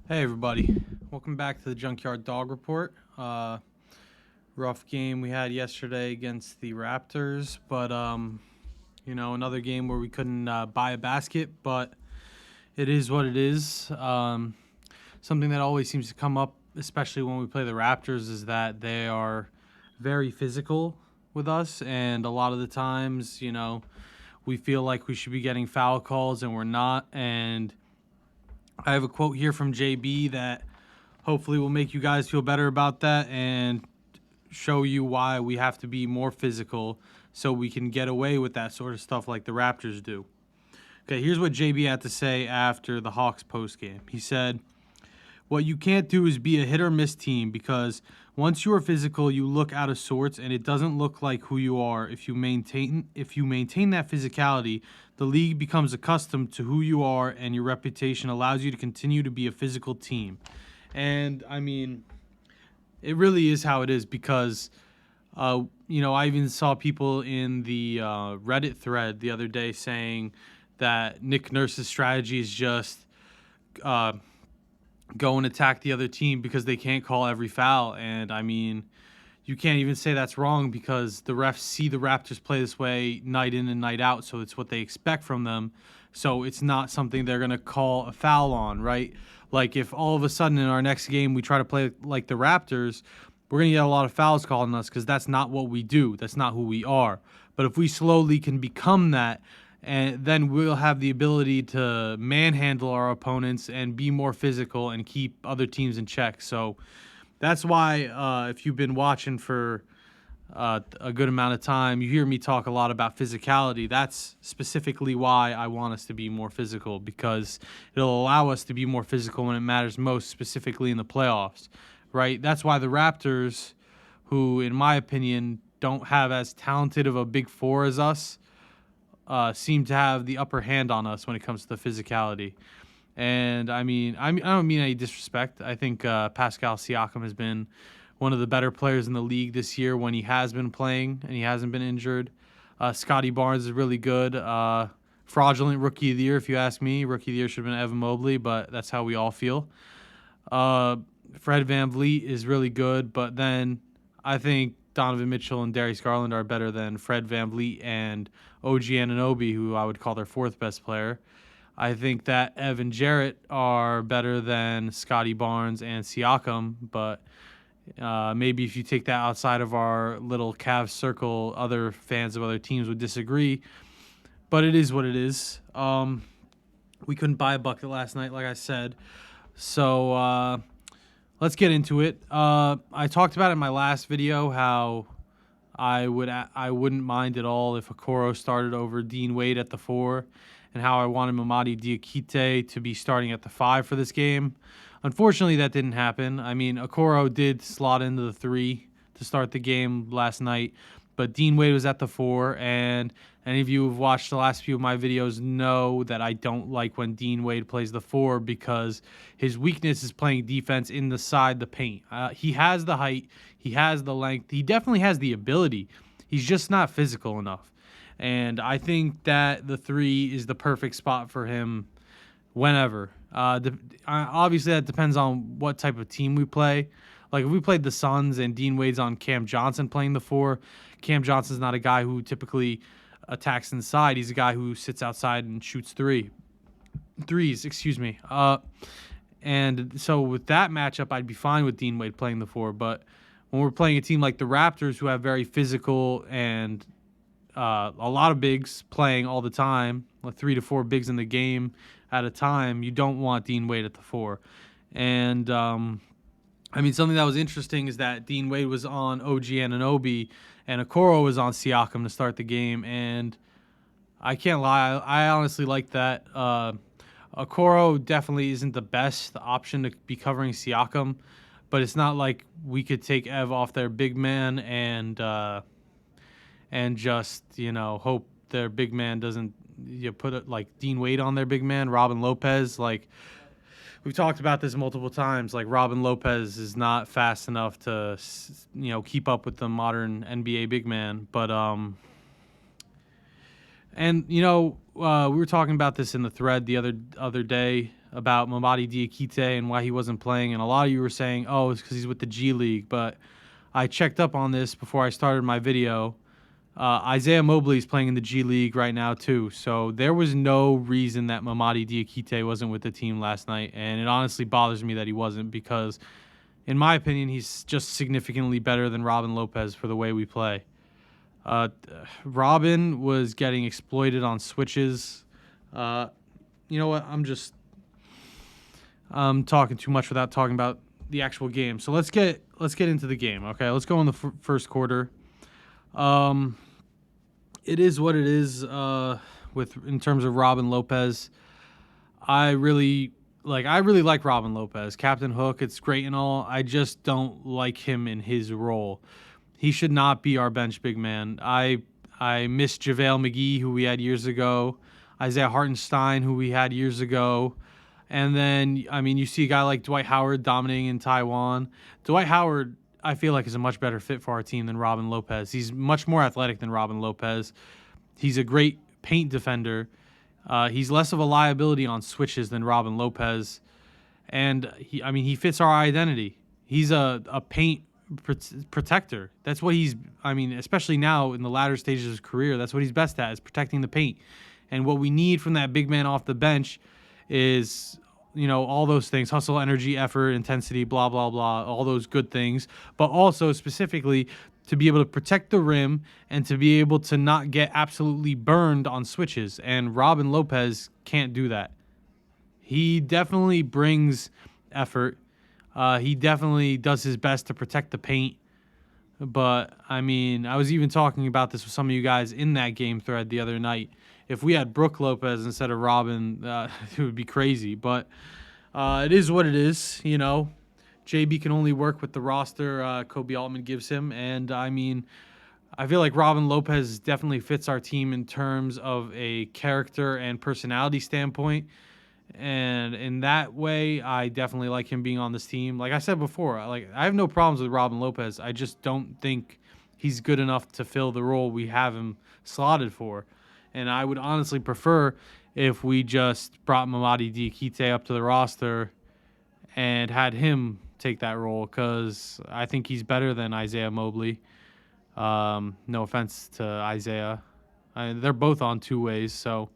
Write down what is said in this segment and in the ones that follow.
Hey everybody, welcome back to the Junkyard Dog Report. Rough game we had yesterday against the Raptors, but another game where we couldn't buy a basket, but it is what it is. Something that always seems to come up, especially when we play the Raptors, is that they are very physical with us, and a lot of the times, we feel like we should be getting foul calls and we're not. And I have a quote here from JB that hopefully will make you guys feel better about that and show you why we have to be more physical so we can get away with that sort of stuff like the Raptors do. Okay, here's what JB had to say after the Hawks postgame. He said, "What you can't do is be a hit or miss team because once you are physical, you look out of sorts and it doesn't look like who you are. If you maintain that physicality, the league becomes accustomed to who you are and your reputation allows you to continue to be a physical team." And I mean, it really is how it is because I even saw people in the Reddit thread the other day saying that Nick Nurse's strategy is just go and attack the other team because they can't call every foul. And I mean, you can't even say that's wrong because the refs see the Raptors play this way night in and night out, so it's what they expect from them. So it's not something they're going to call a foul on, right? Like if all of a sudden in our next game we try to play like the Raptors, we're going to get a lot of fouls called on us because that's not what we do. That's not who we are. But if we slowly can become that, and then we'll have the ability to manhandle our opponents and be more physical and keep other teams in check. So that's why if you've been watching for a good amount of time, you hear me talk a lot about physicality. That's specifically why I want us to be more physical, because it'll allow us to be more physical when it matters most, specifically in the playoffs, right? That's why the Raptors, who in my opinion don't have as talented of a big four as us, seem to have the upper hand on us when it comes to the physicality. And I don't mean any disrespect. I think Pascal Siakam has been one of the better players in the league this year when he has been playing and he hasn't been injured. Scotty Barnes is really good. Fraudulent rookie of the year, if you ask me. Rookie of the year should have been Evan Mobley, but that's how we all feel. Fred VanVleet is really good, but then I think Donovan Mitchell and Darius Garland are better than Fred VanVleet and OG Anunoby, who I would call their fourth best player. I think that Ev and Jarrett are better than Scotty Barnes and Siakam, but maybe if you take that outside of our little Cavs circle, other fans of other teams would disagree. But it is what it is. We couldn't buy a bucket last night, like I said. So let's get into it. I talked about it in my last video how I wouldn't mind at all if Okoro started over Dean Wade at the 4, and how I wanted Mamadi Diakite to be starting at the 5 for this game. Unfortunately, that didn't happen. I mean, Okoro did slot into the 3 to start the game last night, but Dean Wade was at the 4, and any of you who've watched the last few of my videos know that I don't like when Dean Wade plays the 4 because his weakness is playing defense inside the paint. He has the height, he has the length, he definitely has the ability. He's just not physical enough. And I think that the 3 is the perfect spot for him whenever. Obviously, that depends on what type of team we play. Like if we played the Suns and Dean Wade's on Cam Johnson playing the 4, Cam Johnson's not a guy who typically attacks inside. He's a guy who sits outside and shoots threes. Excuse me. And so with that matchup, I'd be fine with Dean Wade playing the 4. But when we're playing a team like the Raptors, who have very physical and a lot of bigs playing all the time, like 3 to 4 bigs in the game at a time, you don't want Dean Wade at the 4. And something that was interesting is that Dean Wade was on OG Anunoby and Okoro was on Siakam to start the game. And I can't lie, I honestly like that. Okoro definitely isn't the best option to be covering Siakam, but it's not like we could take Ev off their big man and just, hope their big man doesn't put it like Dean Wade on their big man, Robin Lopez. Like, we've talked about this multiple times. Like, Robin Lopez is not fast enough to, keep up with the modern NBA big man. But, we were talking about this in the thread the other day. about Mamadi Diakite and why he wasn't playing, and a lot of you were saying, oh, it's because he's with the G League, but I checked up on this before I started my video. Isaiah Mobley is playing in the G League right now too, so there was no reason that Mamadi Diakite wasn't with the team last night, and it honestly bothers me that he wasn't because, in my opinion, he's just significantly better than Robin Lopez for the way we play. Robin was getting exploited on switches. You know what? I'm talking too much without talking about the actual game. So let's get into the game. Okay, let's go in the first quarter. It is what it is. In terms of Robin Lopez, I really like Robin Lopez, Captain Hook. It's great and all. I just don't like him in his role. He should not be our bench big man. I miss JaVale McGee, who we had years ago, Isaiah Hartenstein, who we had years ago. And then, I mean, you see a guy like Dwight Howard dominating in Taiwan. Dwight Howard, I feel like, is a much better fit for our team than Robin Lopez. He's much more athletic than Robin Lopez. He's a great paint defender. He's less of a liability on switches than Robin Lopez. And, he fits our identity. He's a paint protector. That's what especially now in the latter stages of his career, that's what he's best at, is protecting the paint. And what we need from that big man off the bench is, all those things: hustle, energy, effort, intensity, blah, blah, blah, all those good things, but also specifically to be able to protect the rim and to be able to not get absolutely burned on switches. And Robin Lopez can't do that. He definitely brings effort. He definitely does his best to protect the paint. But, I was even talking about this with some of you guys in that game thread the other night. If we had Brook Lopez instead of Robin, it would be crazy. But it is what it is, JB can only work with the roster Kobe Altman gives him. And, I feel like Robin Lopez definitely fits our team in terms of a character and personality standpoint. And in that way, I definitely like him being on this team. Like I said before, I have no problems with Robin Lopez. I just don't think he's good enough to fill the role we have him slotted for. And I would honestly prefer if we just brought Mamadi Diakite up to the roster and had him take that role, because I think he's better than Isaiah Mobley. No offense to Isaiah. They're both on two ways, so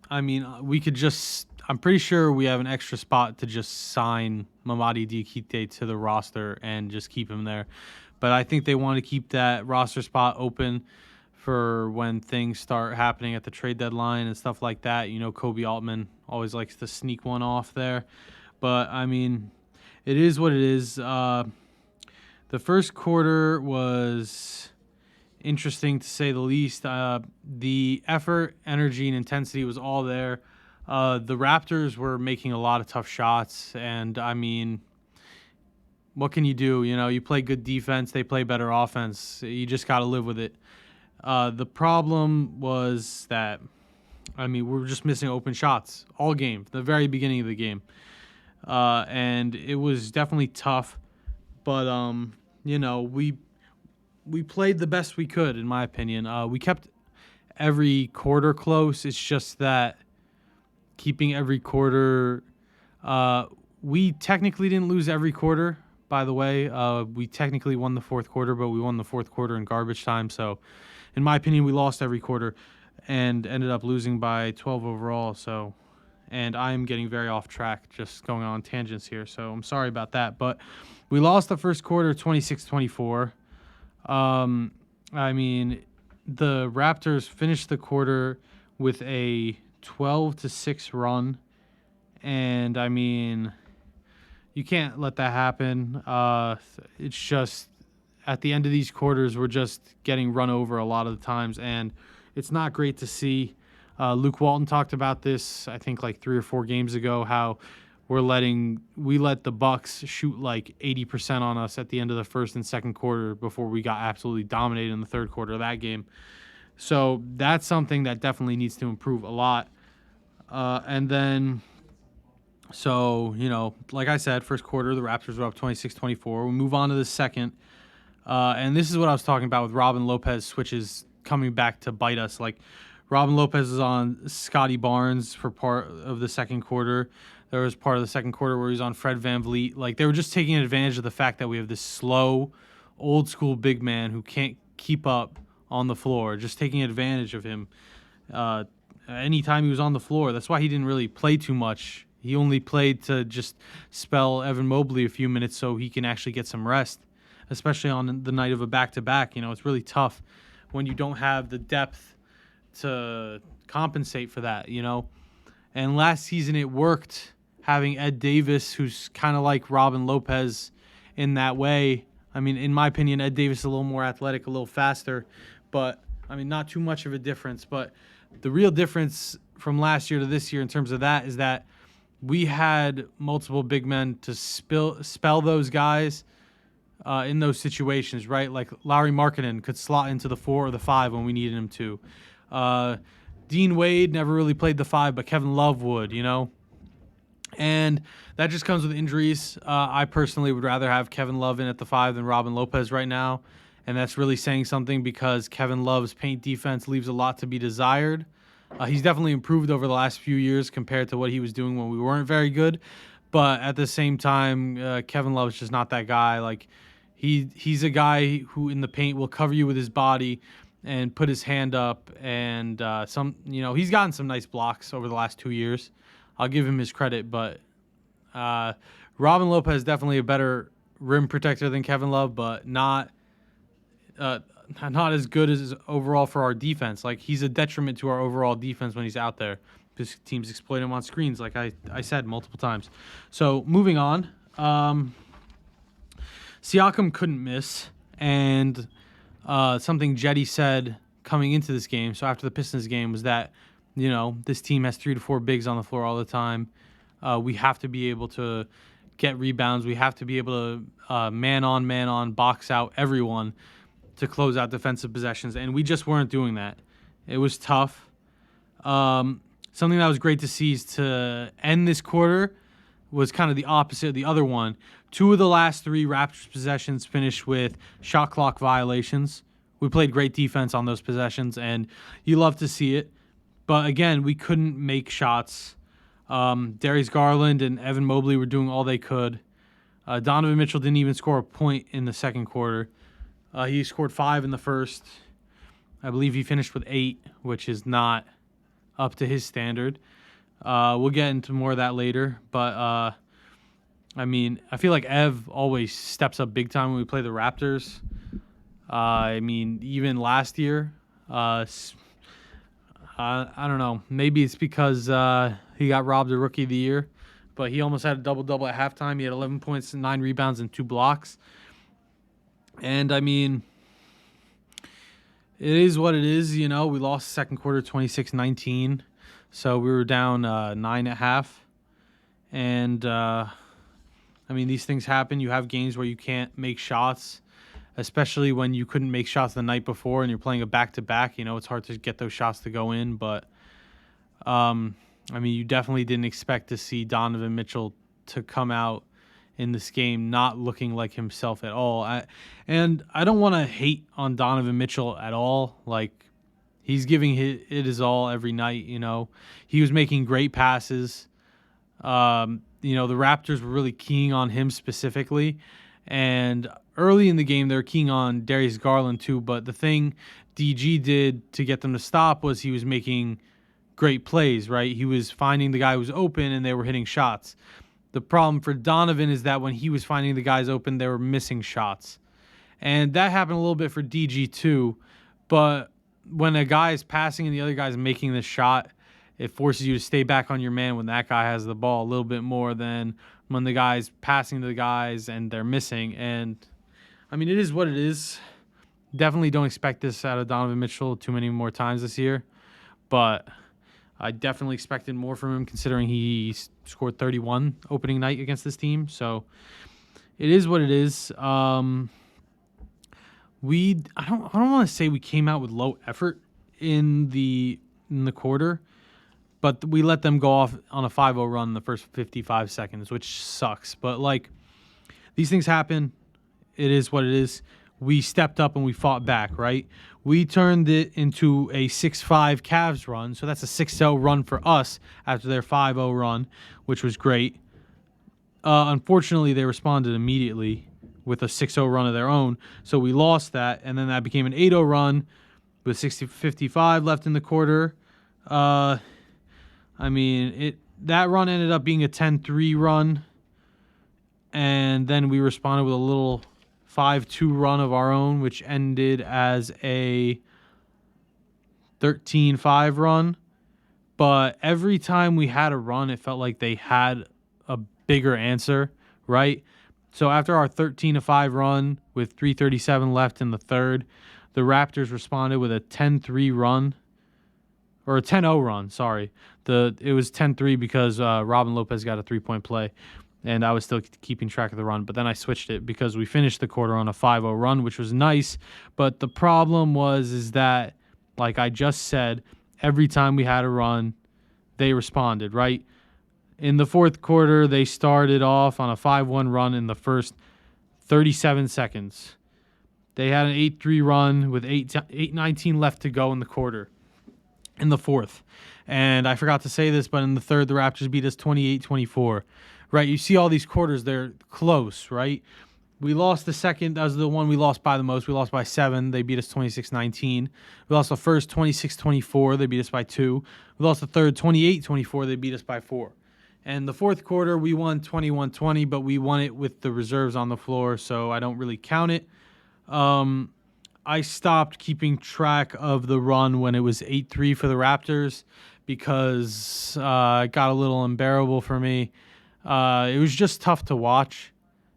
we could just, I'm pretty sure we have an extra spot to just sign Mamadi Diakite to the roster and just keep him there. But I think they want to keep that roster spot open for when things start happening at the trade deadline and stuff like that. Kobe Altman always likes to sneak one off there. But, it is what it is. The first quarter was interesting, to say the least. The effort, energy, and intensity was all there. The Raptors were making a lot of tough shots, and what can you do? You play good defense, they play better offense. You just got to live with it. The problem was that, we were just missing open shots all game, the very beginning of the game. And it was definitely tough, but, we played the best we could, in my opinion. We kept every quarter close. It's just that keeping every quarter, we technically didn't lose every quarter, by the way. We technically won the fourth quarter, but we won the fourth quarter in garbage time. So, in my opinion, we lost every quarter and ended up losing by 12 overall. So, and I'm getting very off track, just going on tangents here. So I'm sorry about that. But we lost the first quarter 26-24. The Raptors finished the quarter with a 12-6 run. And, you can't let that happen. It's just, at the end of these quarters, we're just getting run over a lot of the times, and it's not great to see. Luke Walton talked about this, I think, like 3 or 4 games ago, how we let the Bucks shoot like 80% on us at the end of the first and second quarter before we got absolutely dominated in the third quarter of that game. So that's something that definitely needs to improve a lot. Like I said, first quarter, the Raptors were up 26-24. We move on to the second. And this is what I was talking about with Robin Lopez switches coming back to bite us. Like, Robin Lopez was on Scotty Barnes for part of the second quarter. There was part of the second quarter where he was on Fred VanVleet. Like, they were just taking advantage of the fact that we have this slow, old school big man who can't keep up on the floor, just taking advantage of him anytime he was on the floor. That's why he didn't really play too much. He only played to just spell Evan Mobley a few minutes so he can actually get some rest, especially on the night of a back-to-back. It's really tough when you don't have the depth to compensate for that. And last season it worked, having Ed Davis, who's kind of like Robin Lopez in that way. I mean, in my opinion, Ed Davis is a little more athletic, a little faster, but I mean, not too much of a difference. But the real difference from last year to this year in terms of that is that we had multiple big men to spell those guys in those situations, right? Like Lauri Markkanen could slot into the 4 or the 5 when we needed him to. Dean Wade never really played the 5, but Kevin Love would, And that just comes with injuries. I personally would rather have Kevin Love in at the 5 than Robin Lopez right now. And that's really saying something because Kevin Love's paint defense leaves a lot to be desired. He's definitely improved over the last few years compared to what he was doing when we weren't very good. But at the same time, Kevin Love is just not that guy. Like, he's a guy who in the paint will cover you with his body and put his hand up. And he's gotten some nice blocks over the last 2 years. I'll give him his credit, but Robin Lopez is definitely a better rim protector than Kevin Love, but not as good as overall for our defense. Like, he's a detriment to our overall defense when he's out there because teams exploit him on screens, like I said multiple times. So moving on, Siakam couldn't miss, and something Jetty said coming into this game, so after the Pistons game, was that this team has 3 to 4 bigs on the floor all the time. We have to be able to get rebounds. We have to be able to man on, box out everyone to close out defensive possessions, and we just weren't doing that. It was tough. Something that was great to see is to end this quarter was kind of the opposite of the other one. 2 of the last 3 Raptors possessions finished with shot clock violations. We played great defense on those possessions, and you love to see it. But again, we couldn't make shots. Darius Garland and Evan Mobley were doing all they could. Donovan Mitchell didn't even score a point in the second quarter. He scored 5 in the first. I believe he finished with 8, which is not up to his standard. We'll get into more of that later. But, I feel like Ev always steps up big time when we play the Raptors. Even last year, I don't know. Maybe it's because he got robbed of Rookie of the Year, but he almost had a double-double at halftime. He had 11 points, 9 rebounds, and 2 blocks. And, it is what it is. We lost the second quarter 26-19, so we were down 9 at half. And, these things happen. You have games where you can't make shots, especially when you couldn't make shots the night before and you're playing a back-to-back. It's hard to get those shots to go in. But, you definitely didn't expect to see Donovan Mitchell to come out in this game not looking like himself at all. And I don't want to hate on Donovan Mitchell at all. Like, he's giving it his all every night, He was making great passes. The Raptors were really keying on him specifically. And early in the game, they were keying on Darius Garland too. But the thing DG did to get them to stop was he was making great plays, right? He was finding the guy who was open and they were hitting shots. The problem for Donovan is that when he was finding the guys open, they were missing shots. And that happened a little bit for DG too. But when a guy is passing and the other guy is making the shot, it forces you to stay back on your man when that guy has the ball a little bit more than when the guy's passing to the guys and they're missing. And, it is what it is. Definitely don't expect this out of Donovan Mitchell too many more times this year. But I definitely expected more from him considering he scored 31 opening night against this team. So it is what it is. I don't want to say we came out with low effort in the quarter, but we let them go off on a 5-0 run in the first 55 seconds, which sucks. But these things happen. It is what it is. we stepped up and we fought back, right? We turned it into a 6-5 Cavs run, so that's a 6-0 run for us after their 5-0 run, which was great. Unfortunately, they responded immediately with a 6-0 run of their own, so we lost that, and then that became an 8-0 run with 55 left in the quarter. That run ended up being a 10-3 run, and then we responded with a little 5-2 run of our own, which ended as a 13-5 run. But every time we had a run, it felt like they had a bigger answer, right? So after our 13-5 run with 3:37 left in the third, the Raptors responded with a 10-3 run, or a 10-0 run, sorry. It was 10-3 because Robin Lopez got a three-point play, and I was still keeping track of the run. But then I switched it because we finished the quarter on a 5-0 run, which was nice. But the problem is that, like I just said, every time we had a run, they responded, right? In the fourth quarter, they started off on a 5-1 run in the first 37 seconds. They had an 8-3 run with 8:19 left to go in the quarter, in the fourth. And I forgot to say this, but in the third, the Raptors beat us 28-24. Right? You see all these quarters, they're close, right? We lost the second. That was the one we lost by the most. We lost by 7. They beat us 26-19. We lost the first 26-24. They beat us by 2. We lost the third 28-24. They beat us by 4. And the fourth quarter, we won 21-20, but we won it with the reserves on the floor, so I don't really count it. I stopped keeping track of the run when it was 8-3 for the Raptors because it got a little unbearable for me. It was just tough to watch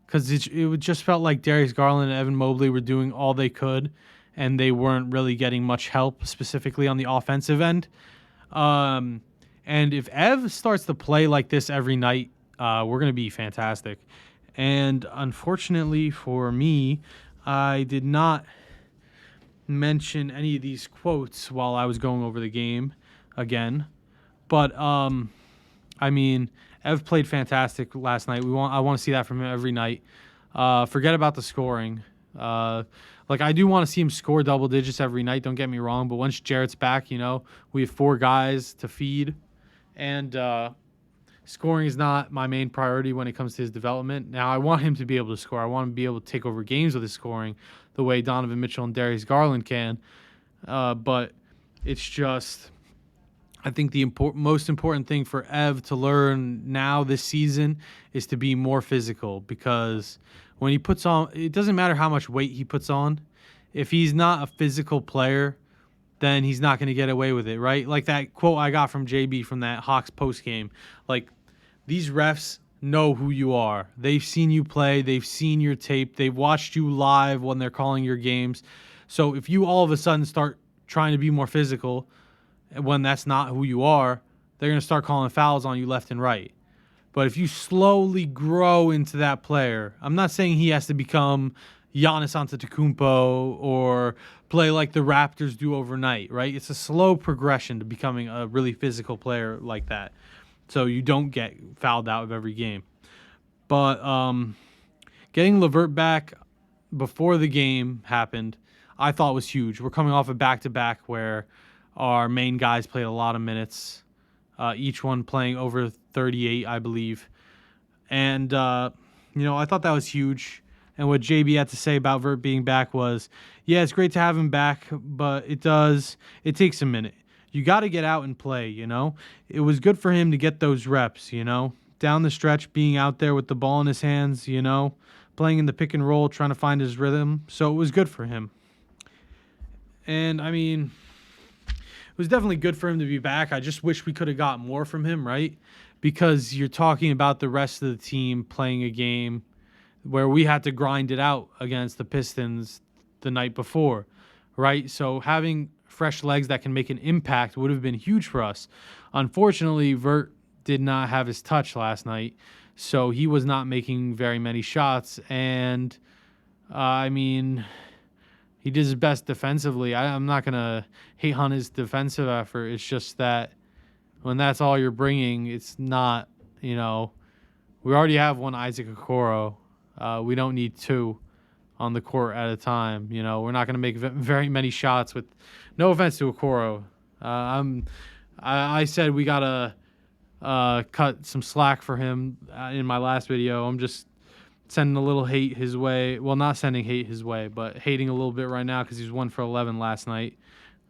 because it just felt like Darius Garland and Evan Mobley were doing all they could, and they weren't really getting much help, specifically on the offensive end. And if Ev starts to play like this every night, we're going to be fantastic. And unfortunately for me, I did not mention any of these quotes while I was going over the game again. But, Ev played fantastic last night. I want to see that from him every night. Forget about the scoring. I do want to see him score double digits every night, don't get me wrong. But once Jarrett's back, we have 4 guys to feed. And scoring is not my main priority when it comes to his development. Now, I want him to be able to score. I want him to be able to take over games with his scoring the way Donovan Mitchell and Darius Garland can. But it's just, I think the most important thing for Ev to learn now this season is to be more physical, because when he puts on, it doesn't matter how much weight he puts on. If he's not a physical player, then he's not going to get away with it, right? Like that quote I got from JB from that Hawks postgame. Like, these refs know who you are. They've seen you play. They've seen your tape. They've watched you live when they're calling your games. So if you all of a sudden start trying to be more physical when that's not who you are, they're going to start calling fouls on you left and right. But if you slowly grow into that player, I'm not saying he has to become Giannis Antetokounmpo or play like the Raptors do overnight, right? It's a slow progression to becoming a really physical player like that, so you don't get fouled out of every game. But getting LeVert back before the game happened, I thought was huge. We're coming off a back-to-back where our main guys played a lot of minutes, each one playing over 38, I believe. And, I thought that was huge. And what JB had to say about Vert being back was, yeah, it's great to have him back, but it takes a minute. You got to get out and play, It was good for him to get those reps, down the stretch, being out there with the ball in his hands, playing in the pick and roll, trying to find his rhythm. So it was good for him. And, it was definitely good for him to be back. I just wish we could have got more from him, right? Because you're talking about the rest of the team playing a game where we had to grind it out against the Pistons the night before, right? So having fresh legs that can make an impact would have been huge for us. Unfortunately, Vert did not have his touch last night, so he was not making very many shots. And, he did his best defensively. I'm not going to hate on his defensive effort. It's just that when that's all you're bringing, it's not, we already have one Isaac Okoro. We don't need 2 on the court at a time. We're not going to make very many shots with, no offense to Okoro. I said we got to cut some slack for him in my last video. I'm just sending a little hate his way. Well, not sending hate his way, but hating a little bit right now because he was 1 for 11 last night,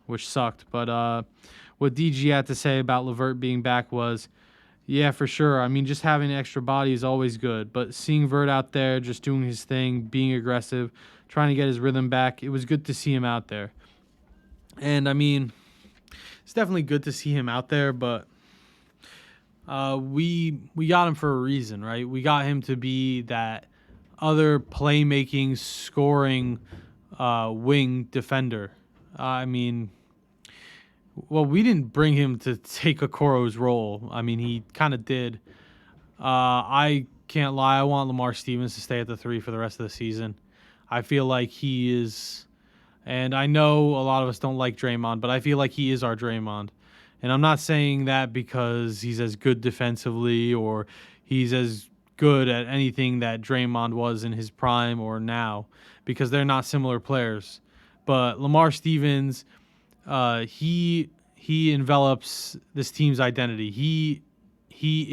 which sucked. But what DG had to say about LeVert being back was, yeah, for sure. I mean, just having an extra body is always good. But seeing Vert out there just doing his thing, being aggressive, trying to get his rhythm back, it was good to see him out there. And, I mean, it's definitely good to see him out there, but we got him for a reason, right? We got him to be that other playmaking, scoring wing defender. I mean, well, we didn't bring him to take Okoro's role. I mean, he kind of did. I can't lie. I want Lamar Stevens to stay at the 3 for the rest of the season. I feel like he is, and I know a lot of us don't like Draymond, but I feel like he is our Draymond. And I'm not saying that because he's as good defensively or he's as good at anything that Draymond was in his prime or now, because they're not similar players. But Lamar Stevens, he envelops this team's identity. He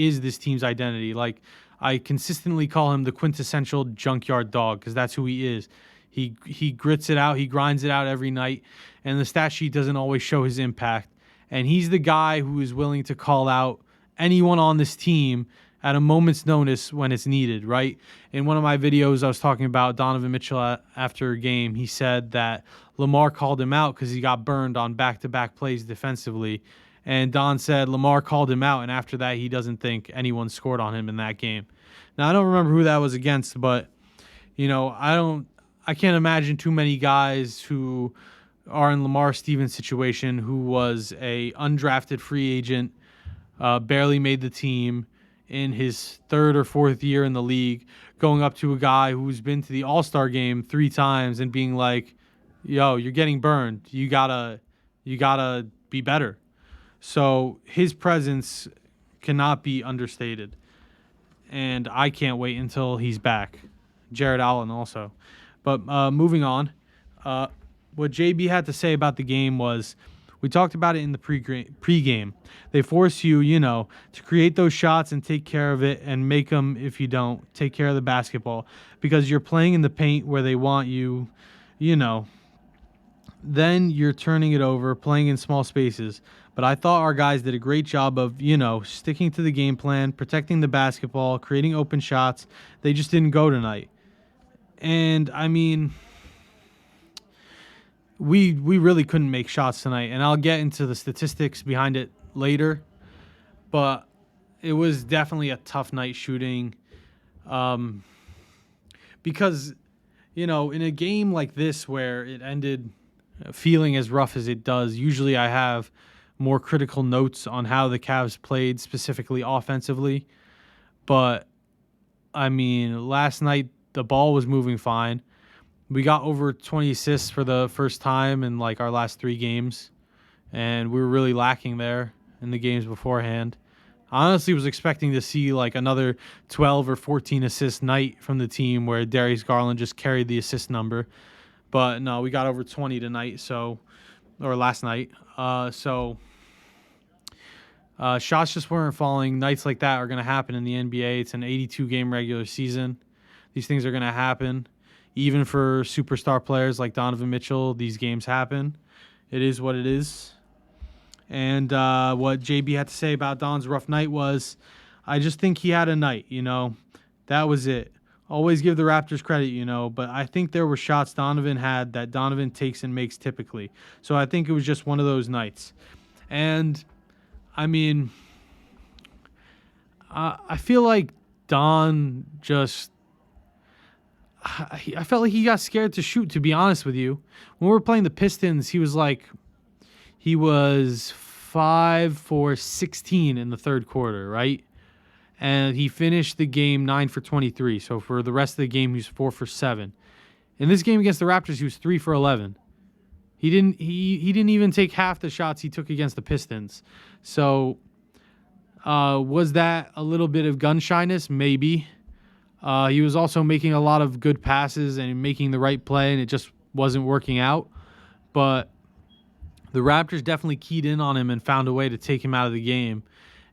is this team's identity. Like, I consistently call him the quintessential junkyard dog because that's who he is. He grits it out. He grinds it out every night, and the stat sheet doesn't always show his impact. And he's the guy who is willing to call out anyone on this team at a moment's notice when it's needed, right? In one of my videos, I was talking about Donovan Mitchell after a game. He said that Lamar called him out because he got burned on back-to-back plays defensively. And Don said Lamar called him out, and after that, he doesn't think anyone scored on him in that game. Now, I don't remember who that was against, but, I can't imagine too many guys who are in Lamar Stevens' situation, who was a undrafted free agent, barely made the team in his 3rd or 4th year in the league, going up to a guy who's been to the All-Star game 3 times and being like, yo, you're getting burned. You gotta be better. So his presence cannot be understated. And I can't wait until he's back. Jared Allen also. But moving on, what JB had to say about the game was, we talked about it in the pregame. They force you, to create those shots and take care of it, and make them, if you don't, take care of the basketball. Because you're playing in the paint where they want you, then you're turning it over, playing in small spaces. But I thought our guys did a great job of, sticking to the game plan, protecting the basketball, creating open shots. They just didn't go tonight. And, I mean, we really couldn't make shots tonight. And I'll get into the statistics behind it later. But it was definitely a tough night shooting. Because, in a game like this where it ended feeling as rough as it does, usually I have more critical notes on how the Cavs played, specifically offensively. But, I mean, last night the ball was moving fine. We got over 20 assists for the first time in our last 3 games, and we were really lacking there in the games beforehand. I honestly was expecting to see another 12 or 14 assist night from the team where Darius Garland just carried the assist number. But no, we got over 20 tonight, or last night. Shots just weren't falling. Nights like that are going to happen in the NBA. It's an 82-game regular season. These things are going to happen. Even for superstar players like Donovan Mitchell, these games happen. It is what it is. And what JB had to say about Don's rough night was, I just think he had a night, That was it. Always give the Raptors credit, but I think there were shots Donovan had that Donovan takes and makes typically. So I think it was just one of those nights. And, I mean, I feel like Don just... I felt like he got scared to shoot, to be honest with you. When we were playing the Pistons, he was 5 for 16 in the third quarter, right? And he finished the game 9 for 23. So for the rest of the game, he was 4 for 7. In this game against the Raptors, he was 3 for 11. He didn't even take half the shots he took against the Pistons. So was that a little bit of gun shyness? Maybe. He was also making a lot of good passes and making the right play, and it just wasn't working out. But the Raptors definitely keyed in on him and found a way to take him out of the game.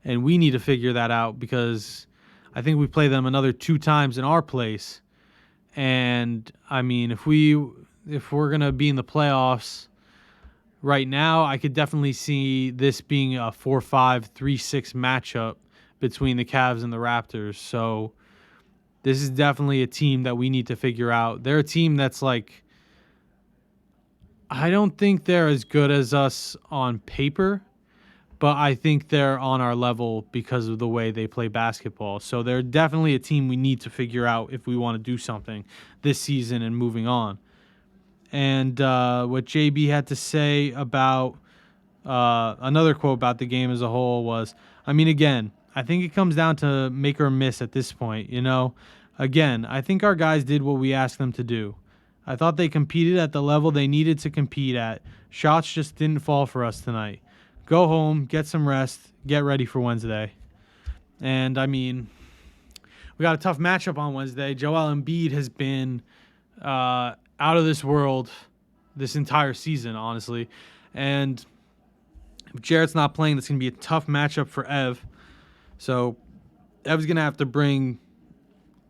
And we need to figure that out because I think we play them another 2 times in our place. And I mean, if we're gonna be in the playoffs right now, I could definitely see this being a 4-5, 3-6 matchup between the Cavs and the Raptors. So this is definitely a team that we need to figure out. They're a team that's like, I don't think they're as good as us on paper, but I think they're on our level because of the way they play basketball. So they're definitely a team we need to figure out if we want to do something this season and moving on. And what JB had to say about another quote about the game as a whole was, I mean, again, I think it comes down to make or miss at this point. Again, I think our guys did what we asked them to do. I thought they competed at the level they needed to compete at. Shots just didn't fall for us tonight. Go home, get some rest, get ready for Wednesday. And, I mean, we got a tough matchup on Wednesday. Joel Embiid has been out of this world this entire season, honestly. And if Jarrett's not playing, that's going to be a tough matchup for Ev. So Ev's going to have to bring...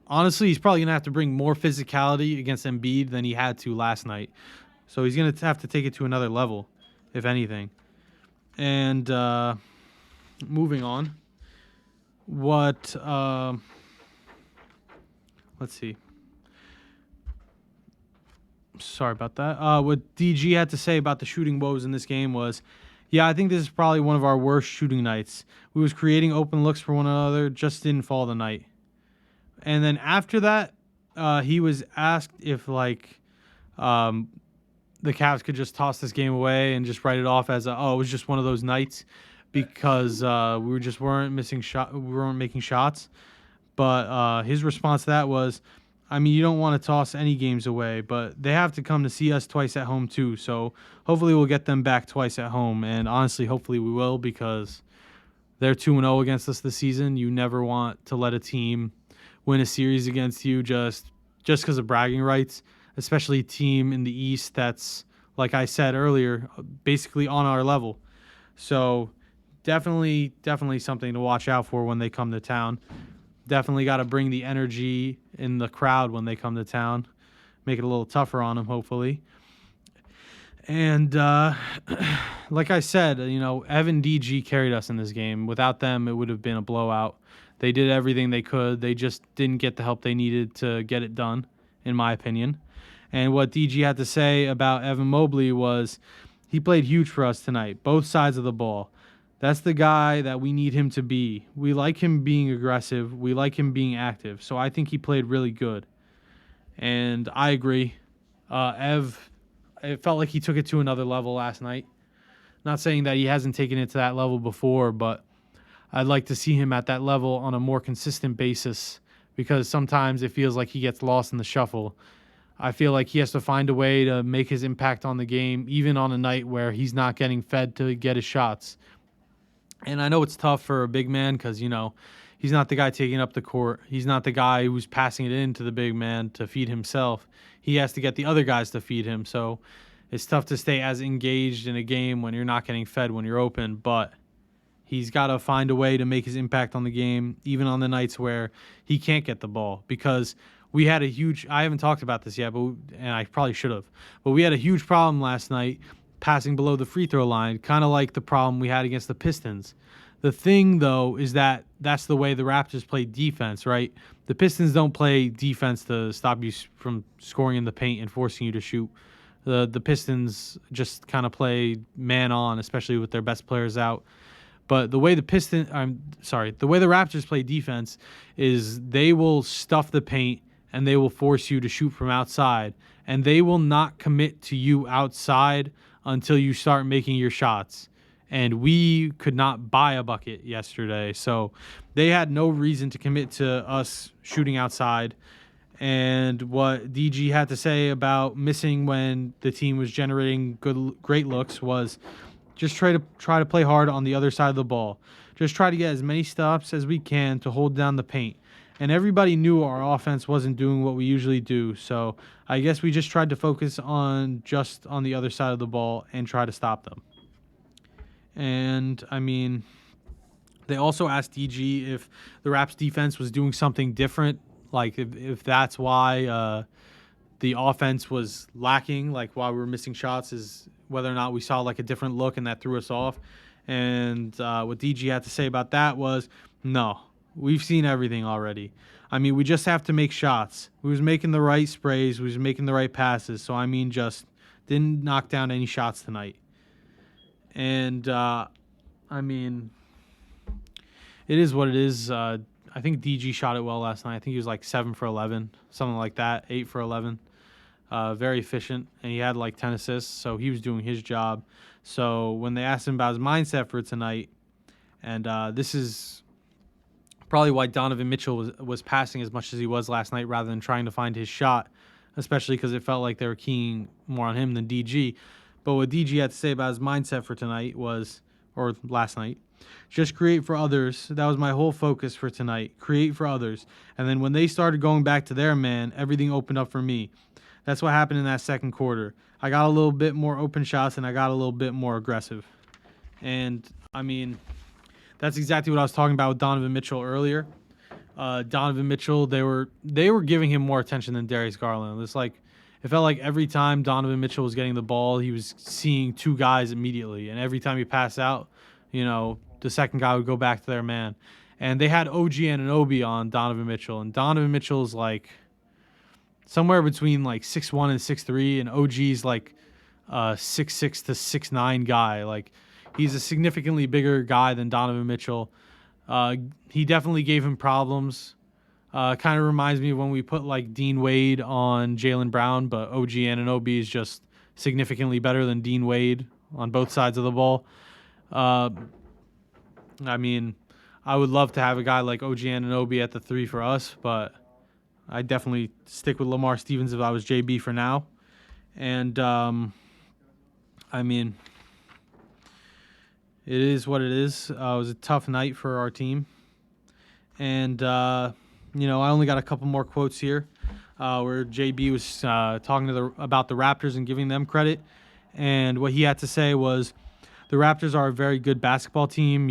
Honestly, he's probably going to have to bring more physicality against Embiid than he had to last night. So he's going to have to take it to another level, if anything. And moving on. Let's see. Sorry about that. What DG had to say about the shooting woes in this game was, yeah, I think this is probably one of our worst shooting nights. We was creating open looks for one another, just didn't fall tonight. And then after that, he was asked if, the Cavs could just toss this game away and just write it off as, it was just one of those nights because we weren't making shots. But his response to that was, I mean, you don't want to toss any games away, but they have to come to see us twice at home too. So hopefully we'll get them back twice at home. And honestly, hopefully we will because they're 2-0 against us this season. You never want to let a team win a series against you just because of bragging rights, especially a team in the East that's, like I said earlier, basically on our level. So definitely something to watch out for when they come to town. Definitely got to bring the energy in the crowd when they come to town. Make it a little tougher on them, hopefully. And like I said, Ev and DG carried us in this game. Without them, it would have been a blowout. They did everything they could. They just didn't get the help they needed to get it done, in my opinion. And what DG had to say about Evan Mobley was he played huge for us tonight, both sides of the ball. That's the guy that we need him to be. We like him being aggressive. We like him being active. So I think he played really good. And I agree. Ev, it felt like he took it to another level last night. Not saying that he hasn't taken it to that level before, but I'd like to see him at that level on a more consistent basis because sometimes it feels like he gets lost in the shuffle. I feel like he has to find a way to make his impact on the game, even on a night where he's not getting fed to get his shots. And I know it's tough for a big man because, he's not the guy taking up the court. He's not the guy who's passing it in to the big man to feed himself. He has to get the other guys to feed him. So it's tough to stay as engaged in a game when you're not getting fed when you're open, but he's got to find a way to make his impact on the game, even on the nights where he can't get the ball. Because we had I haven't talked about this yet, and I probably should have, but we had a huge problem last night passing below the free throw line, kind of like the problem we had against the Pistons. The thing, though, is that's the way the Raptors play defense, right? The Pistons don't play defense to stop you from scoring in the paint and forcing you to shoot. The Pistons just kind of play man on, especially with their best players out. But the way the Raptors play defense is they will stuff the paint and they will force you to shoot from outside, and they will not commit to you outside until you start making your shots. And we could not buy a bucket yesterday, so they had no reason to commit to us shooting outside. And what DG had to say about missing when the team was generating great looks was just try to play hard on the other side of the ball. Just try to get as many stops as we can to hold down the paint. And everybody knew our offense wasn't doing what we usually do. So I guess we just tried to focus on the other side of the ball and try to stop them. And I mean, they also asked DG if the Raps defense was doing something different, like if that's why the offense was lacking, like why we were missing shots, is whether or not we saw like a different look and that threw us off. And what DG had to say about that was, no, we've seen everything already. I mean, we just have to make shots. We was making the right sprays. We was making the right passes. So, I mean, just didn't knock down any shots tonight. And, I mean, it is what it is. I think DG shot it well last night. I think he was like 7 for 11, something like that, 8 for 11. Very efficient, and he had like 10 assists, so he was doing his job. So when they asked him about his mindset for tonight, and this is probably why Donovan Mitchell was passing as much as he was last night rather than trying to find his shot, especially because it felt like they were keying more on him than DG. But what DG had to say about his mindset for tonight was, or last night, just create for others. That was my whole focus for tonight. Create for others. And then when they started going back to their man, everything opened up for me. That's what happened in that second quarter. I got a little bit more open shots and I got a little bit more aggressive. And, I mean, that's exactly what I was talking about with Donovan Mitchell earlier. Donovan Mitchell, they were giving him more attention than Darius Garland. It felt like every time Donovan Mitchell was getting the ball, he was seeing two guys immediately. And every time he passed out, the second guy would go back to their man. And they had OG Anunoby on Donovan Mitchell. And Donovan Mitchell's like somewhere between like 6'1" and 6'3", and OG's like 6'6" to 6'9" guy. Like, he's a significantly bigger guy than Donovan Mitchell. He definitely gave him problems. Kind of reminds me of when we put like Dean Wade on Jaylen Brown, but OG Anunoby is just significantly better than Dean Wade on both sides of the ball. I mean, I would love to have a guy like OG Anunoby at the 3 for us, but I'd definitely stick with Lamar Stevens if I was JB for now. And, I mean, it is what it is. It was a tough night for our team. And, I only got a couple more quotes here where JB was talking about the Raptors and giving them credit. And what he had to say was, the Raptors are a very good basketball team,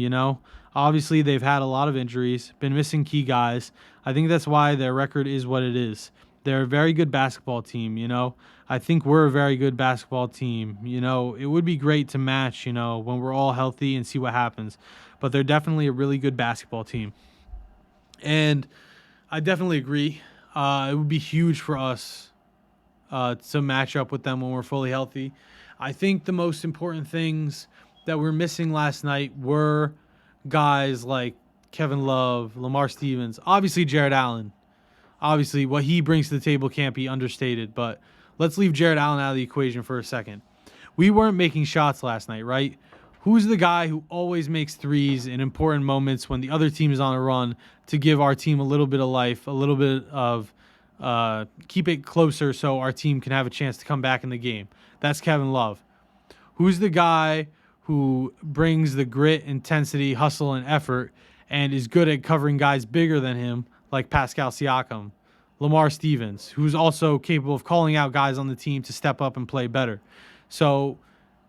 Obviously, they've had a lot of injuries, been missing key guys. I think that's why their record is what it is. They're a very good basketball team, I think we're a very good basketball team. It would be great to match, when we're all healthy and see what happens. But they're definitely a really good basketball team. And I definitely agree. It would be huge for us to match up with them when we're fully healthy. I think the most important things that we're missing last night were guys like Kevin Love, Lamar Stevens, obviously Jared Allen. Obviously, what he brings to the table can't be understated, but let's leave Jared Allen out of the equation for a second. We weren't making shots last night, right? Who's the guy who always makes threes in important moments when the other team is on a run to give our team a little bit of life, a little bit of keep it closer so our team can have a chance to come back in the game? That's Kevin Love. Who's the guy who brings the grit, intensity, hustle, and effort and is good at covering guys bigger than him, like Pascal Siakam? Lamar Stevens, who's also capable of calling out guys on the team to step up and play better. So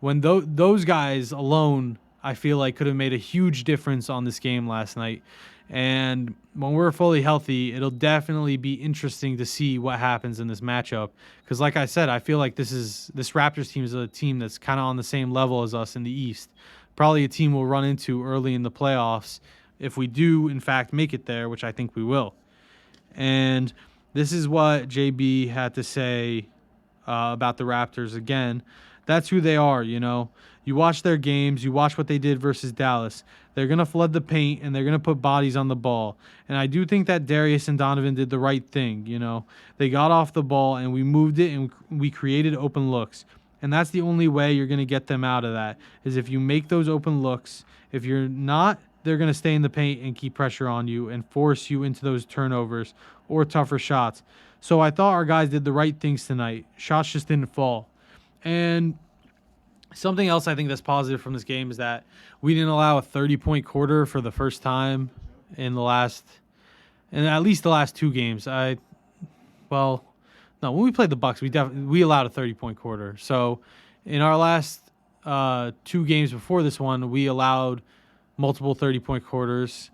when those guys alone, I feel like, could have made a huge difference on this game last night. And when we're fully healthy, it'll definitely be interesting to see what happens in this matchup. Because like I said, I feel like this Raptors team is a team that's kind of on the same level as us in the East. Probably a team we'll run into early in the playoffs if we do, in fact, make it there, which I think we will. And this is what JB had to say about the Raptors again. That's who they are, You watch their games. You watch what they did versus Dallas. They're going to flood the paint, and they're going to put bodies on the ball. And I do think that Darius and Donovan did the right thing, They got off the ball, and we moved it, and we created open looks. And that's the only way you're going to get them out of that, is if you make those open looks. If you're not, they're going to stay in the paint and keep pressure on you and force you into those turnovers or tougher shots. So I thought our guys did the right things tonight. Shots just didn't fall. And something else I think that's positive from this game is that we didn't allow a 30-point quarter for the first time in the last and at least the last two games. Well, no, when we played the Bucks, we allowed a 30-point quarter. So in our last two games before this one, we allowed multiple 30-point quarters.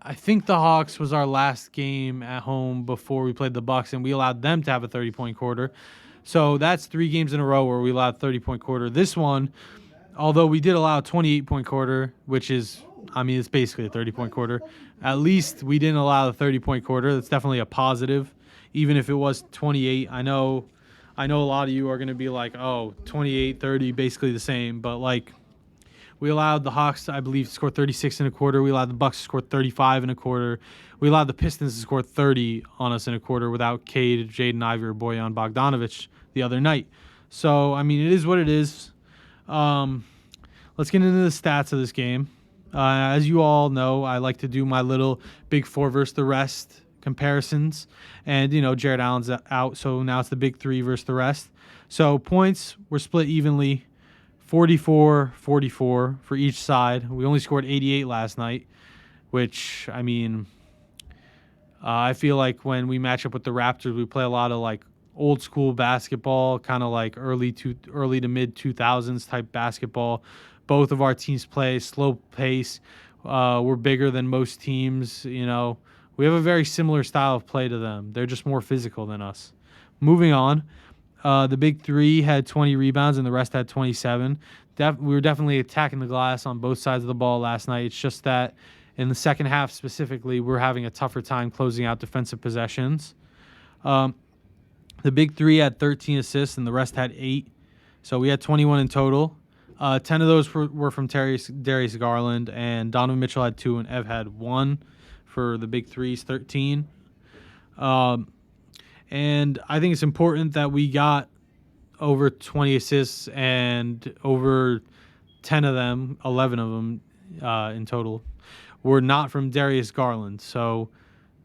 I think the Hawks was our last game at home before we played the Bucks, and we allowed them to have a 30-point quarter. So that's 3 games in a row where we allowed 30-point quarter. This one, although we did allow a 28-point quarter, which is, I mean, it's basically a 30-point quarter. At least we didn't allow the 30-point quarter. That's definitely a positive, even if it was 28. I know a lot of you are going to be like, oh, 28, 30, basically the same. But, like, we allowed the Hawks, I believe, to score 36 and a quarter. We allowed the Bucks to score 35 and a quarter. We allowed the Pistons to score 30 on us in a quarter without Cade, Jaden Ivey, or Bojan Bogdanovic the other night. So, I mean, it is what it is. Let's get into the stats of this game. As you all know, I like to do my little big four versus the rest comparisons. And, Jared Allen's out, so now it's the big three versus the rest. So points were split evenly, 44-44 for each side. We only scored 88 last night, which, I mean, I feel like when we match up with the Raptors, we play a lot of, like, old school basketball, kind of like early to mid 2000s type basketball. Both of our teams play slow pace. We're bigger than most teams. We have a very similar style of play to them. They're just more physical than us. Moving on, the big three had 20 rebounds and the rest had 27. We were definitely attacking the glass on both sides of the ball last night. It's just that in the second half specifically, we're having a tougher time closing out defensive possessions. The big three had 13 assists and the rest had 8. So we had 21 in total. 10 of those were from Darius Garland, and Donovan Mitchell had 2 and Ev had 1 for the big threes, 13. And I think it's important that we got over 20 assists, and over 10 of them, 11 of them in total, were not from Darius Garland. So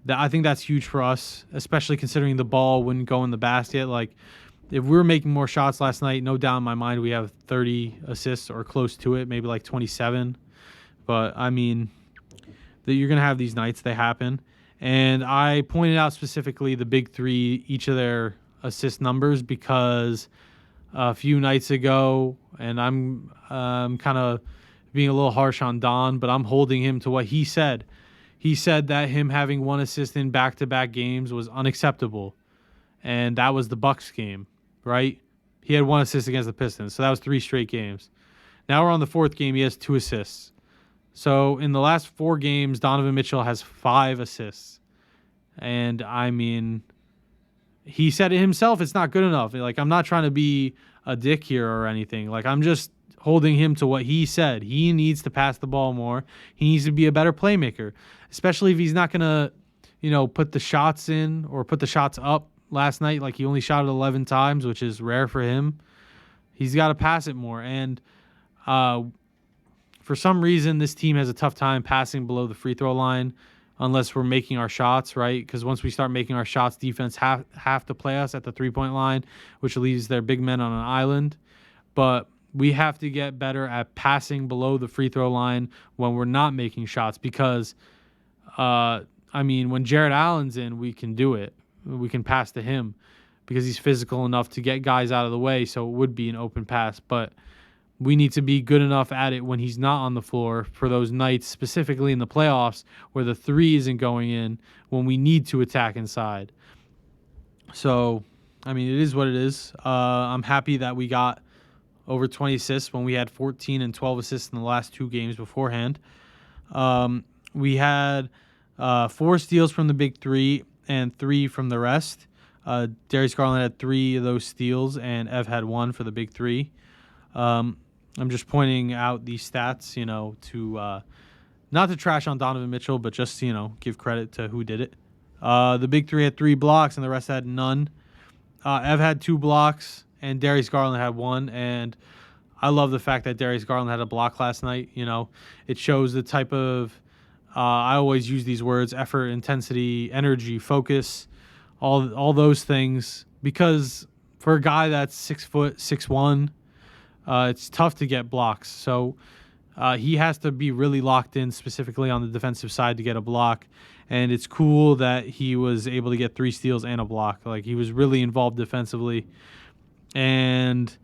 I think that's huge for us, especially considering the ball wouldn't go in the basket. Like, if we were making more shots last night, no doubt in my mind we have 30 assists or close to it, maybe like 27. But, I mean, you're going to have these nights. They happen. And I pointed out specifically the big three, each of their assist numbers, because a few nights ago, and I'm kind of being a little harsh on Don, but I'm holding him to what he said. He said that him having 1 assist in back-to-back games was unacceptable. And that was the Bucks game, right? He had 1 assist against the Pistons, so that was 3 straight games. Now we're on the 4th game. He has 2 assists. So in the last 4 games, Donovan Mitchell has 5 assists. And, I mean, he said it himself, it's not good enough. Like, I'm not trying to be a dick here or anything. Like, I'm just holding him to what he said. He needs to pass the ball more. He needs to be a better playmaker, especially if he's not going to, put the shots in or put the shots up last night. Like, he only shot it 11 times, which is rare for him. He's got to pass it more. And for some reason, this team has a tough time passing below the free throw line unless we're making our shots, right? Because once we start making our shots, defense have to play us at the three-point line, which leaves their big men on an island. But we have to get better at passing below the free throw line when we're not making shots, because, when Jared Allen's in, we can do it. We can pass to him because he's physical enough to get guys out of the way, so it would be an open pass. But we need to be good enough at it when he's not on the floor for those nights, specifically in the playoffs, where the 3 isn't going in when we need to attack inside. So, it is what it is. I'm happy that we got over 20 assists when we had 14 and 12 assists in the last 2 games beforehand. We had 4 steals from the big three and 3 from the rest. Darius Garland had 3 of those steals, and Ev had 1 for the big three. I'm just pointing out these stats, to not to trash on Donovan Mitchell, but just, give credit to who did it. The big three had 3 blocks, and the rest had none. Ev had 2 blocks, and Darius Garland had 1. And I love the fact that Darius Garland had a block last night. It shows the type of, I always use these words, effort, intensity, energy, focus, all those things. Because for a guy that's 6'6", it's tough to get blocks. So He has to be really locked in specifically on the defensive side to get a block. And it's cool that he was able to get 3 steals and a block. Like, he was really involved defensively. And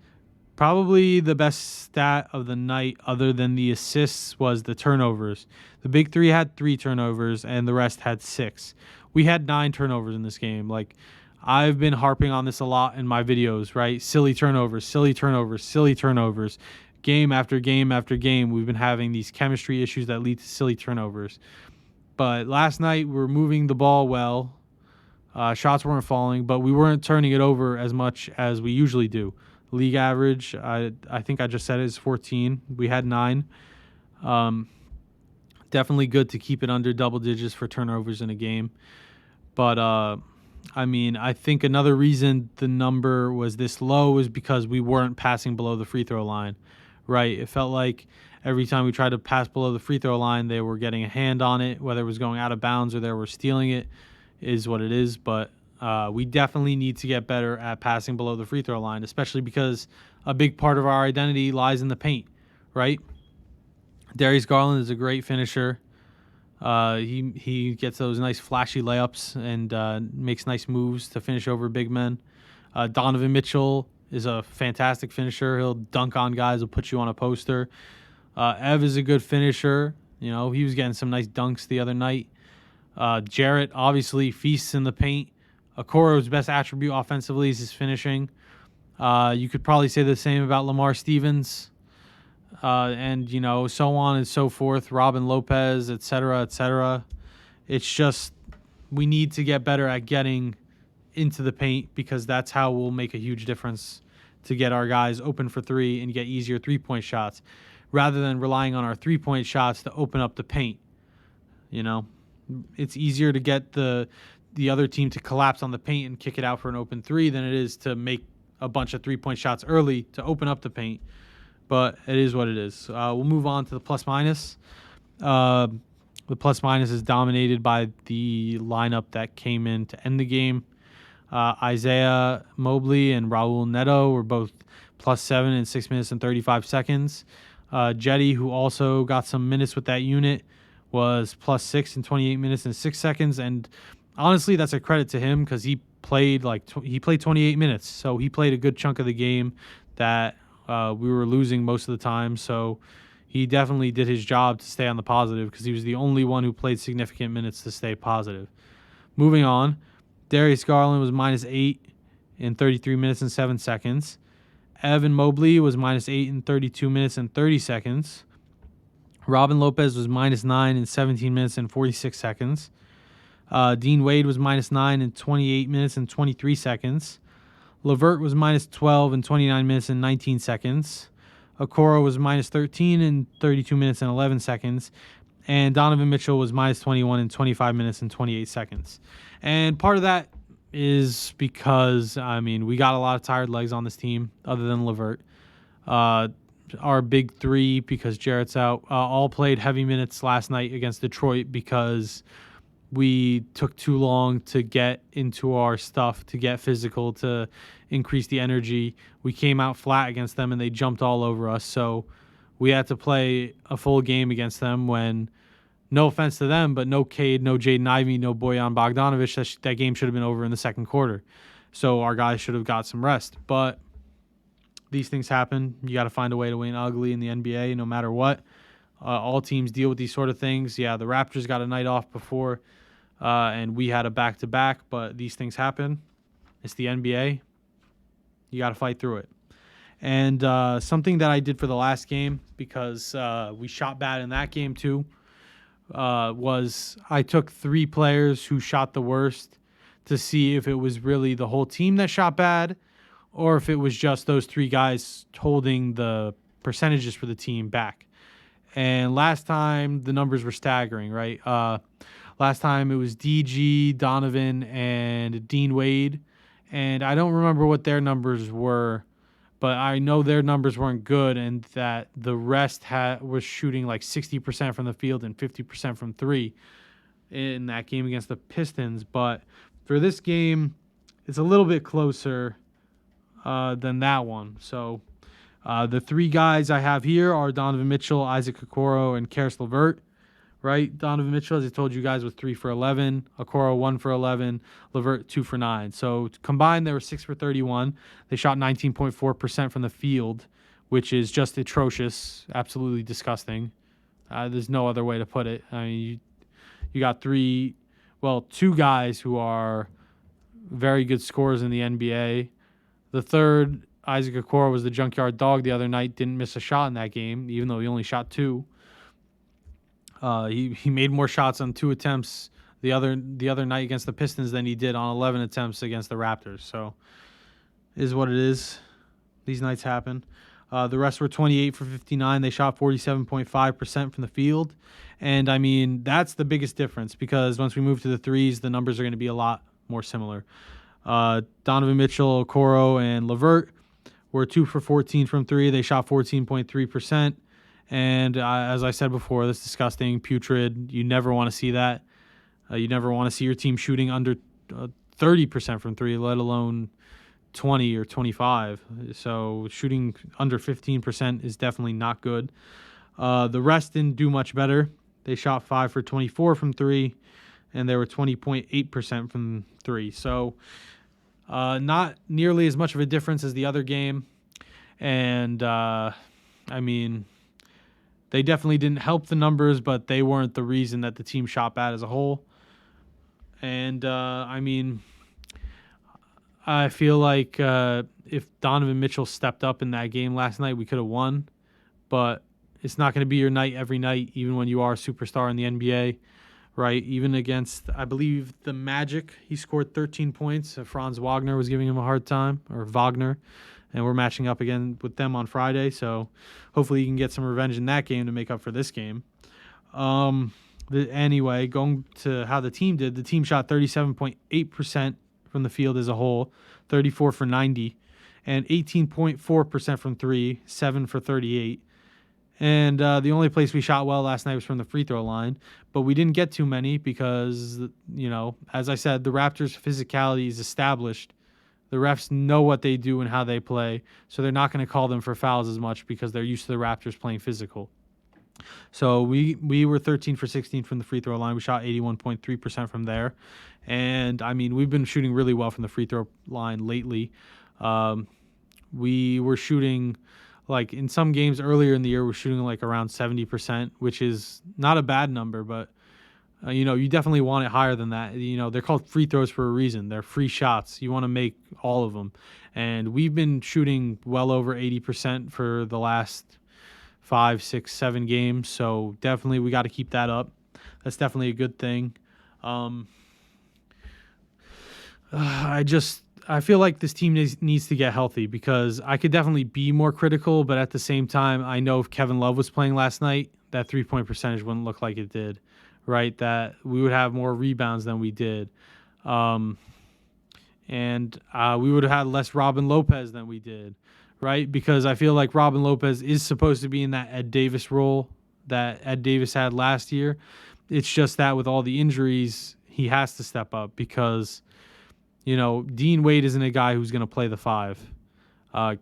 probably the best stat of the night, other than the assists, was the turnovers. The big three had 3 turnovers, and the rest had 6. We had 9 turnovers in this game. Like, I've been harping on this a lot in my videos, right? Silly turnovers, silly turnovers, silly turnovers. Game after game after game, we've been having these chemistry issues that lead to silly turnovers. But last night, we were moving the ball well. Shots weren't falling, but we weren't turning it over as much as we usually do. League average, I think I just said it, is 14. We had 9. Definitely good to keep it under double digits for turnovers in a game. But, I mean, I think another reason the number was this low is because we weren't passing below the free throw line, right? It felt like every time we tried to pass below the free throw line, they were getting a hand on it, whether it was going out of bounds or they were stealing it, is what it is. But we definitely need to get better at passing below the free throw line, especially because a big part of our identity lies in the paint, right? Darius Garland is a great finisher. He gets those nice flashy layups and makes nice moves to finish over big men. Donovan Mitchell is a fantastic finisher. He'll dunk on guys. He'll put you on a poster. Ev is a good finisher. You know, he was getting some nice dunks the other night. Jarrett obviously feasts in the paint. Okoro's best attribute offensively is his finishing. You could probably say the same about Lamar Stevens. And, you know, so on and so forth. Robin Lopez, et cetera, et cetera. It's just we need to get better at getting into the paint because that's how we'll make a huge difference to get our guys open for 3 and get easier 3-point shots rather than relying on our 3-point shots to open up the paint. You know, it's easier to get the other team to collapse on the paint and kick it out for an open 3 than it is to make a bunch of 3-point shots early to open up the paint. But it is what it is. We'll move on to the plus-minus. The plus-minus is dominated by the lineup that came in to end the game. Isaiah Mobley and Raul Neto were both +7 in 6 minutes and 35 seconds. Jetty, who also got some minutes with that unit, was +6 in 28 minutes and 6 seconds. And honestly, that's a credit to him because he played 28 minutes. So he played a good chunk of the game that we were losing most of the time. So he definitely did his job to stay on the positive because he was the only one who played significant minutes to stay positive. Moving on, Darius Garland was -8 in 33 minutes and 7 seconds. Evan Mobley was -8 in 32 minutes and 30 seconds. Robin Lopez was -9 in 17 minutes and 46 seconds. Dean Wade was -9 in 28 minutes and 23 seconds. LeVert was -12 in 29 minutes and 19 seconds. Okoro was -13 in 32 minutes and 11 seconds. And Donovan Mitchell was -21 in 25 minutes and 28 seconds. And part of that is because, I mean, we got a lot of tired legs on this team other than LeVert. Our big 3, because Jarrett's out, all played heavy minutes last night against Detroit because we took too long to get into our stuff, to get physical, to increase the energy. We came out flat against them, and they jumped all over us. So we had to play a full game against them when, no offense to them, but no Cade, no Jaden Ivey, no Bojan Bogdanovic. That game should have been over in the second quarter. So our guys should have got some rest. But these things happen. You got to find a way to win ugly in the NBA no matter what. All teams deal with these sort of things. Yeah, the Raptors got a night off before, and we had a back-to-back, but these things happen. It's the NBA. You got to fight through it. And something that I did for the last game, because we shot bad in that game too, was I took 3 players who shot the worst to see if it was really the whole team that shot bad or if it was just those 3 guys holding the percentages for the team back. And last time, the numbers were staggering, right? Last time, it was DG, Donovan, and Dean Wade. And I don't remember what their numbers were, but I know their numbers weren't good and that the rest was shooting like 60% from the field and 50% from 3 in that game against the Pistons. But for this game, it's a little bit closer than that one. So The three guys I have here are Donovan Mitchell, Isaac Okoro, and Karis LeVert. Right, Donovan Mitchell, as I told you guys, was 3 for 11. Okoro 1 for 11. LeVert 2 for 9. So combined, they were 6 for 31. They shot 19.4% from the field, which is just atrocious, absolutely disgusting. There's no other way to put it. I mean, you got two guys who are very good scorers in the NBA. The third, Isaac Okoro, was the junkyard dog the other night. Didn't miss a shot in that game, even though he only shot 2. He made more shots on 2 attempts the other night against the Pistons than he did on 11 attempts against the Raptors. So, is what it is. These nights happen. The rest were 28 for 59. They shot 47.5% from the field. And, I mean, that's the biggest difference because once we move to the threes, the numbers are going to be a lot more similar. Donovan Mitchell, Okoro, and LeVert were 2 for 14 from 3. They shot 14.3%. And as I said before, that's disgusting, putrid. You never want to see that. You never want to see your team shooting under 30% from 3, let alone 20 or 25. So shooting under 15% is definitely not good. The rest didn't do much better. They shot 5 for 24 from 3, and they were 20.8% from 3. So not nearly as much of a difference as the other game. And, I mean, they definitely didn't help the numbers, but they weren't the reason that the team shot bad as a whole. And, I mean, I feel like if Donovan Mitchell stepped up in that game last night, we could have won. But it's not going to be your night every night, even when you are a superstar in the NBA, right? Even against, I believe, the Magic, he scored 13 points. Franz Wagner was giving him a hard time, or Wagner. And we're matching up again with them on Friday, so hopefully you can get some revenge in that game to make up for this game. Anyway, going to how the team did, the team shot 37.8% from the field as a whole, 34 for 90, and 18.4% from 3, 7 for 38. And the only place we shot well last night was from the free throw line, but we didn't get too many because, as I said, the Raptors' physicality is established. The refs know what they do and how they play, so they're not going to call them for fouls as much because they're used to the Raptors playing physical. So we were 13 for 16 from the free throw line. We shot 81.3% from there. And, I mean, we've been shooting really well from the free throw line lately. We were shooting, like, in some games earlier in the year, we're shooting, like, around 70%, which is not a bad number, but you definitely want it higher than that. They're called free throws for a reason. They're free shots. You want to make all of them. And we've been shooting well over 80% for the last 5, 6, 7 games. So definitely we got to keep that up. That's definitely a good thing. I feel like this team needs to get healthy because I could definitely be more critical, but at the same time, I know if Kevin Love was playing last night, that 3-point percentage wouldn't look like it did. Right, that we would have more rebounds than we did. And we would have had less Robin Lopez than we did, right? Because I feel like Robin Lopez is supposed to be in that Ed Davis role that Ed Davis had last year. It's just that with all the injuries, he has to step up because, Dean Wade isn't a guy who's going to play the 5.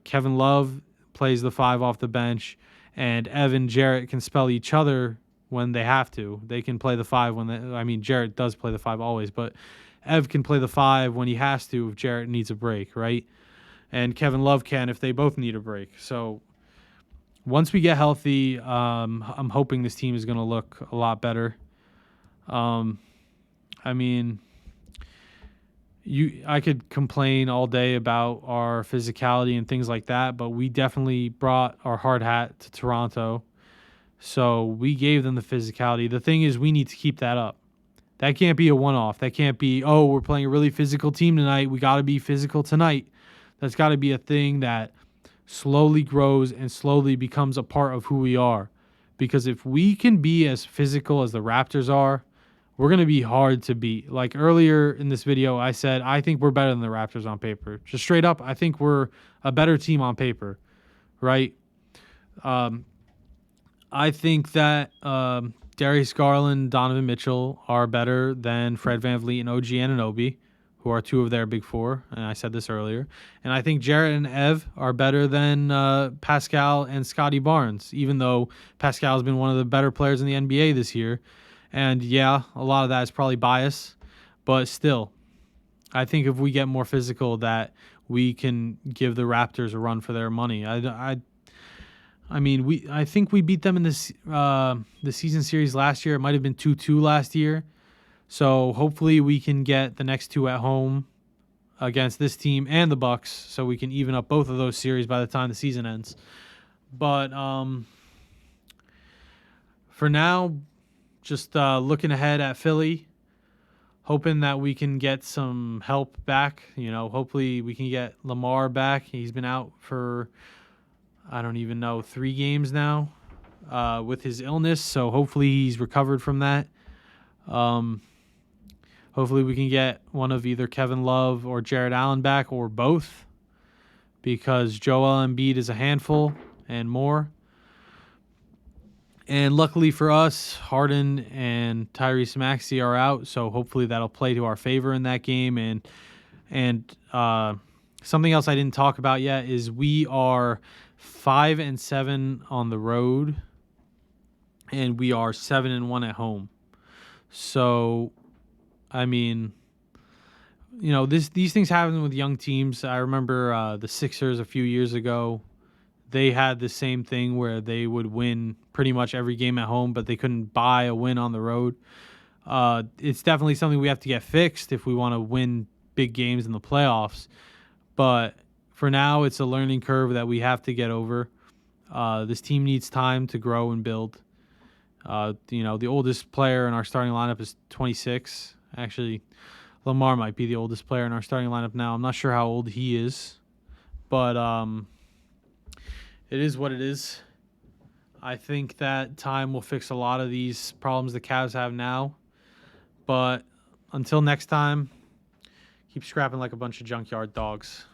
Kevin Love plays the 5 off the bench, and Evan Jarrett can spell each other when they have to. They can play the 5 Jarrett does play the 5 always, but Ev can play the 5 when he has to if Jarrett needs a break, right? And Kevin Love can if they both need a break. So once we get healthy, I'm hoping this team is going to look a lot better. I could complain all day about our physicality and things like that, but we definitely brought our hard hat to Toronto. So we gave them the physicality. The thing is, we need to keep that up. That can't be a one-off. That can't be, we're playing a really physical team tonight. We got to be physical tonight. That's got to be a thing that slowly grows and slowly becomes a part of who we are. Because if we can be as physical as the Raptors are, we're going to be hard to beat. Like earlier in this video, I said, I think we're better than the Raptors on paper. Just straight up, I think we're a better team on paper, right? I think that Darius Garland, Donovan Mitchell are better than Fred VanVleet and OG Anunoby, who are two of their big four, and I said this earlier. And I think Jarrett and Ev are better than Pascal and Scotty Barnes, even though Pascal has been one of the better players in the NBA this year. And yeah, a lot of that is probably bias, but still, I think if we get more physical, that we can give the Raptors a run for their money. I mean, I think we beat them in this the season series last year. It might have been 2-2 last year. So hopefully we can get the next two at home against this team and the Bucks, so we can even up both of those series by the time the season ends. But for now, just looking ahead at Philly, hoping that we can get some help back. Hopefully we can get Lamar back. He's been out for, I don't even know, 3 games now with his illness. So hopefully he's recovered from that. Hopefully we can get one of either Kevin Love or Jared Allen back, or both, because Joel Embiid is a handful and more. And luckily for us, Harden and Tyrese Maxey are out, so hopefully that'll play to our favor in that game. And something else I didn't talk about yet is we are 5-7 on the road, and we are 7-1 at home. So, I mean, these things happen with young teams. I remember the Sixers a few years ago. They had the same thing where they would win pretty much every game at home, but they couldn't buy a win on the road. It's definitely something we have to get fixed if we want to win big games in the playoffs. But for now, it's a learning curve that we have to get over. This team needs time to grow and build. The oldest player in our starting lineup is 26. Actually, Lamar might be the oldest player in our starting lineup now. I'm not sure how old he is, but it is what it is. I think that time will fix a lot of these problems the Cavs have now. But until next time, keep scrapping like a bunch of junkyard dogs.